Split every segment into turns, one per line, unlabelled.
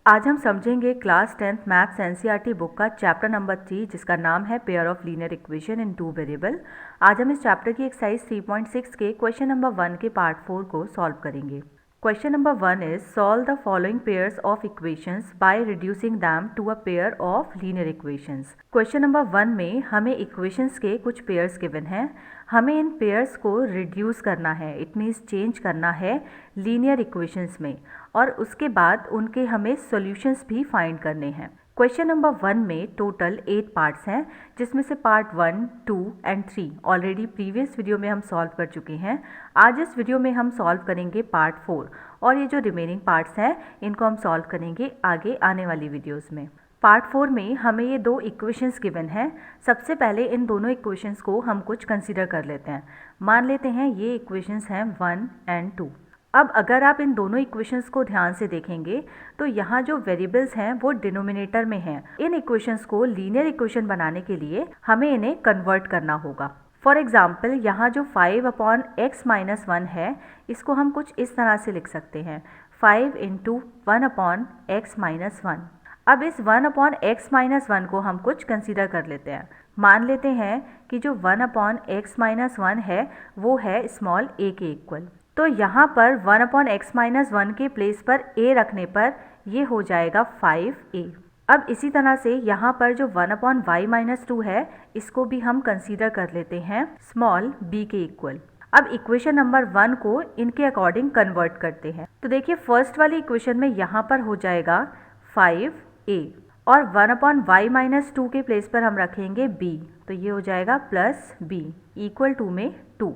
आज हम समझेंगे class 10th maths NCERT book का चैप्टर नंबर 3 जिसका नाम है pair of linear equation in two variable. आज हम इस चैप्टर की एक्सरसाइज 3.6 के क्वेश्चन नंबर 1 के पार्ट 4 को सॉल्व करेंगे। Question number 1 is solve the following pairs of equations by reducing them to a pair of linear equations. Question number 1 में हमें इक्वेशंस के कुछ पेयर्स गिवन हैं, हमें इन पेयर्स को रिड्यूस करना है, इट मीन्स चेंज करना है लीनियर इक्वेशंस में, और उसके बाद उनके हमें सॉल्यूशंस भी फाइंड करने हैं। क्वेश्चन नंबर 1 में टोटल 8 पार्ट्स हैं, जिसमें से part 1, 2 and 3 already previous video में हम सॉल्व कर चुके हैं। आज इस वीडियो में हम सॉल्व करेंगे पार्ट 4 और ये जो रिमेनिंग पार्ट्स हैं इनको हम सॉल्व करेंगे आगे आने वाली वीडियोस में। पार्ट 4 में हमें ये दो इक्वेशंस गिवन हैं। सबसे पहले इन दोनों इक्वेशंस को हम कुछ कंसीडर कर लेते हैं। मान लेते हैं ये इक्वेशंस हैं 1 एंड 2। अब अगर आप इन दोनों इक्वेशंस को ध्यान से देखेंगे तो यहाँ जो वेरिएबल्स हैं वो डिनोमिनेटर में हैं। इन इक्वेशंस को लीनियर इक्वेशन बनाने के लिए हमें इन्हें कन्वर्ट करना होगा। फॉर एग्जाम्पल यहाँ जो 5/x-1 है इसको हम कुछ इस तरह से लिख सकते हैं, 5 × 1/x-1। अब इस 1/x-1 को हम कुछ कंसीडर कर लेते हैं। मान लेते हैं कि जो 1/x-1 है वो है स्मॉल a के इक्वल। तो यहाँ पर 1/x-1 के प्लेस पर a रखने पर ये हो जाएगा 5a। अब इसी तरह से यहाँ पर जो 1/y-2 है इसको भी हम कंसीडर कर लेते हैं स्मॉल b के इक्वल। अब इक्वेशन नंबर 1 को इनके अकॉर्डिंग कन्वर्ट करते हैं। तो देखिए फर्स्ट वाली इक्वेशन में यहाँ पर हो जाएगा 5a और 1/y-2 के प्लेस पर हम रखेंगे b, तो ये हो जाएगा प्लस b इक्वल टू में 2।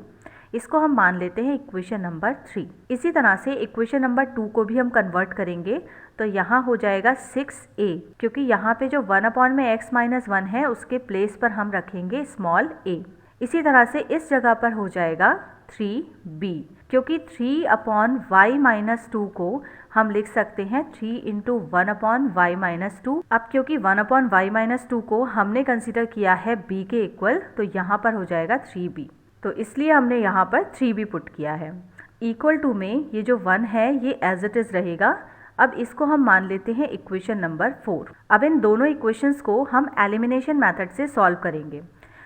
इसको हम मान लेते हैं इक्वेशन नंबर 3। इसी तरह से इक्वेशन नंबर 2 को भी हम कन्वर्ट करेंगे तो यहाँ हो जाएगा 6a, क्योंकि यहाँ पे जो 1/x-1 है उसके प्लेस पर हम रखेंगे स्मॉल a। इसी तरह से इस जगह पर हो जाएगा 3b, क्योंकि 3/y-2 को हम लिख सकते हैं 3 × 1/y-2। अब क्योंकि 1/y-2 को हमने कंसीडर किया है b के इक्वल तो यहाँ पर हो जाएगा 3b, तो इसलिए हमने यहाँ पर 3b पुट किया है। इक्वल टू में ये जो 1 है ये एज इट इज़ रहेगा। अब इसको हम मान लेते हैं इक्वेशन नंबर 4। अब इन दोनों इक्वेशंस को हम एलिमिनेशन मेथड से सॉल्व करेंगे।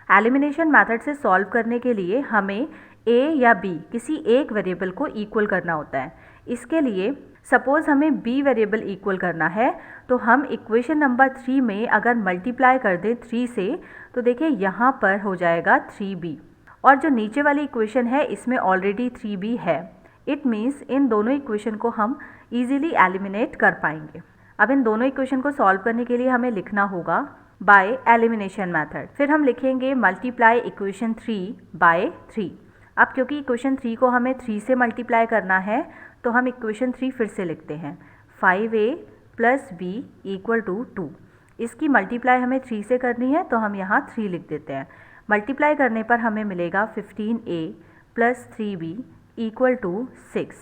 एलिमिनेशन मेथड से सॉल्व करने के लिए हमें a या b किसी एक वेरिएबल को इक्वल करना होता है। इसके लिए सपोज हमें b वेरिएबल इक्वल करना है तो हम इक्वेशन नंबर 3 में अगर मल्टीप्लाई कर दें 3 से तो देखिए यहाँ पर हो जाएगा 3b, और जो नीचे वाली इक्वेशन है इसमें ऑलरेडी 3b है। इट मीन्स इन दोनों इक्वेशन को हम इजीली एलिमिनेट कर पाएंगे। अब इन दोनों इक्वेशन को सॉल्व करने के लिए हमें लिखना होगा बाय एलिमिनेशन मेथड। फिर हम लिखेंगे मल्टीप्लाई इक्वेशन 3 बाय 3। अब क्योंकि इक्वेशन 3 को हमें 3 से मल्टीप्लाई करना है तो हम इक्वेशन 3 फिर से लिखते हैं, 5a + b = 2। इसकी मल्टीप्लाई हमें 3 से करनी है तो हम यहाँ 3 लिख देते हैं। मल्टीप्लाई करने पर हमें मिलेगा 15a + 3b = 6।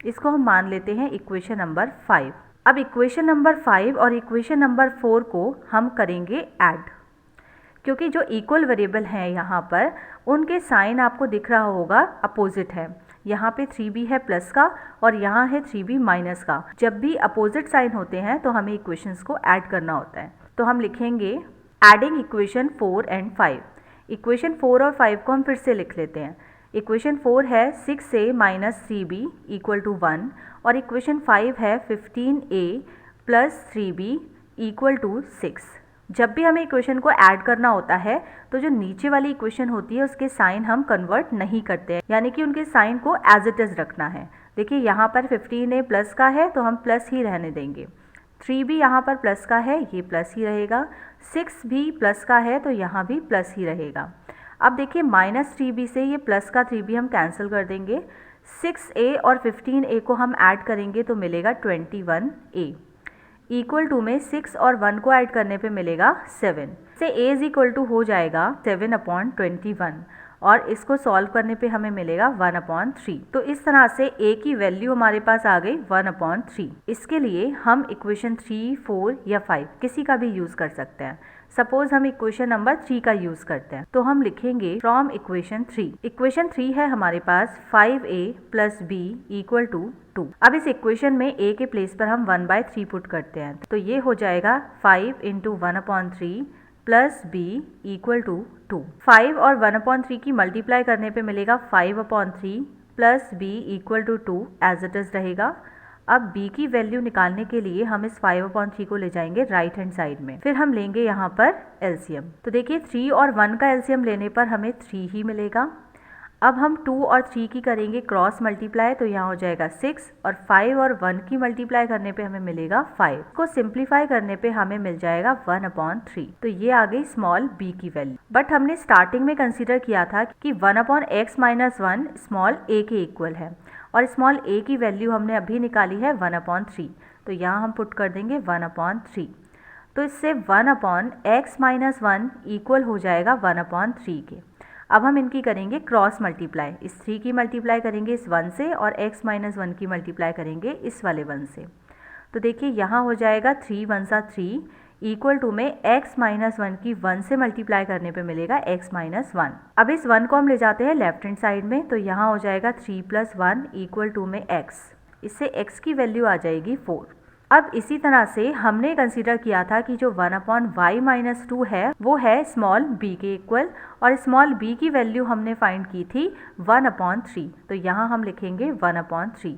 इसको हम मान लेते हैं इक्वेशन नंबर 5। अब इक्वेशन नंबर 5 और इक्वेशन नंबर 4 को हम करेंगे ऐड, क्योंकि जो इक्वल वेरिएबल हैं यहाँ पर उनके साइन आपको दिख रहा होगा अपोजिट है। यहाँ पे 3b है प्लस का और यहाँ है 3b माइनस का। जब भी अपोजिट साइन होते हैं तो हमें इक्वेशंस को ऐड करना होता है। तो हम लिखेंगे एडिंग इक्वेशन 4 एंड 5। इक्वेशन 4 और 5 को हम फिर से लिख लेते हैं। इक्वेशन 4 है 6a - 3b = 1 और इक्वेशन 5 है 15a + 3b = 6। जब भी हमें इक्वेशन को ऐड करना होता है तो जो नीचे वाली इक्वेशन होती है उसके साइन हम कन्वर्ट नहीं करते हैं, यानी कि उनके साइन को एज इट इज़ रखना है। देखिए यहाँ पर 15a प्लस का है तो हम प्लस ही रहने देंगे, 3b यहाँ पर प्लस का है ये प्लस ही रहेगा, 6 भी प्लस का है तो यहाँ भी प्लस ही रहेगा। अब देखिए -3b से ये प्लस का 3b हम कैंसिल कर देंगे। 6a और 15a को हम ऐड करेंगे तो मिलेगा 21a इक्वल टू में 6 और 1 को ऐड करने पे मिलेगा 7 से a = हो जाएगा 7/21 और इसको सॉल्व करने पे हमें मिलेगा 1/3। तो इस तरह से a की वैल्यू हमारे पास आ गई 1/3। इसके लिए हम इक्वेशन 3, 4 या 5 किसी का भी यूज़ कर सकते हैं। सपोज हम इक्वेशन नंबर 3 का यूज करते हैं, तो हम लिखेंगे फ्रॉम इक्वेशन 3। इक्वेशन 3 है हमारे पास 5a plus B equal to 2। अब इस इक्वेशन में a के प्लेस पर हम 1/3 पुट करते हैं, तो ये हो जाएगा 5 into 1/3 plus b equal to 2। 5 और 1/3 की मल्टीप्लाई करने पे मिलेगा 5/3 plus b equal to 2 as it is रहेगा। अब b की वैल्यू निकालने के लिए हम इस 5/3 को ले जाएंगे राइट हैंड साइड में, फिर हम लेंगे यहाँ पर एलसीएम। तो देखिए 3 और 1 का एलसीएम लेने पर हमें 3 ही मिलेगा। अब हम 2 और 3 की करेंगे क्रॉस मल्टीप्लाई, तो यहाँ हो जाएगा 6 और 5 और 1 की मल्टीप्लाई करने पे हमें मिलेगा 5। को सिंप्लीफाई करने पे हमें मिल जाएगा 1/3। तो ये आ गई स्मॉल b की वैल्यू। बट हमने स्टार्टिंग में कंसीडर किया था कि 1/x माइनस 1 स्मॉल a के इक्वल है और स्मॉल a की वैल्यू हमने अभी निकाली है 1/3। तो यहाँ हम पुट कर देंगे 1/3। तो इससे 1/x माइनस 1 इक्वल हो जाएगा 1/3 के। अब हम इनकी करेंगे क्रॉस मल्टीप्लाई, इस 3 की मल्टीप्लाई करेंगे इस 1 से और x माइनस 1 की मल्टीप्लाई करेंगे इस वाले 1 से। तो देखिए यहाँ हो जाएगा 3 1 सा 3 इक्वल टू में x माइनस 1 की 1 से मल्टीप्लाई करने पे मिलेगा x माइनस 1। अब इस 1 को हम ले जाते हैं लेफ्ट हैंड साइड में, तो यहाँ हो जाएगा 3 प्लस 1 इक्वल टू में x। इससे x की वैल्यू आ जाएगी 4। अब इसी तरह से हमने कंसीडर किया था कि जो 1/y माइनस 2 है वो है स्मॉल b के इक्वल और स्मॉल b की वैल्यू हमने फाइंड की थी 1/3। तो यहाँ हम लिखेंगे 1/3।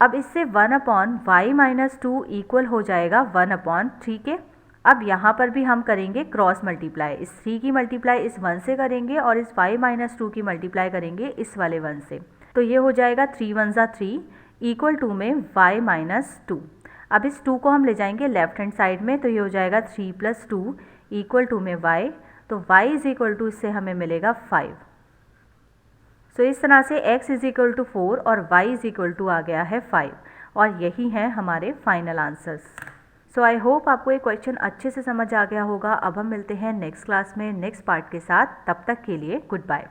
अब इससे 1/y माइनस 2 इक्वल हो जाएगा 1/3 के। अब यहाँ पर भी हम करेंगे क्रॉस मल्टीप्लाई, इस 3 की मल्टीप्लाई इस 1 से करेंगे और इस y माइनस 2 की मल्टीप्लाई करेंगे इस वाले 1 से। तो ये हो जाएगा 3 1 सा 3 इक्वल टू में y माइनस 2। अब इस 2 को हम ले जाएंगे लेफ्ट हैंड साइड में, तो ये हो जाएगा 3 प्लस 2 इक्वल टू में y। तो y इज इक्वल टू इससे हमें मिलेगा 5। सो इस तरह से x इज इक्वल टू 4 और y इज इक्वल टू आ गया है 5 और यही हैं हमारे final answers. So I hope आपको ये क्वेश्चन अच्छे से समझ आ गया होगा। अब हम मिलते हैं नेक्स्ट क्लास में नेक्स्ट पार्ट के साथ, तब तक के लिए गुड बाय।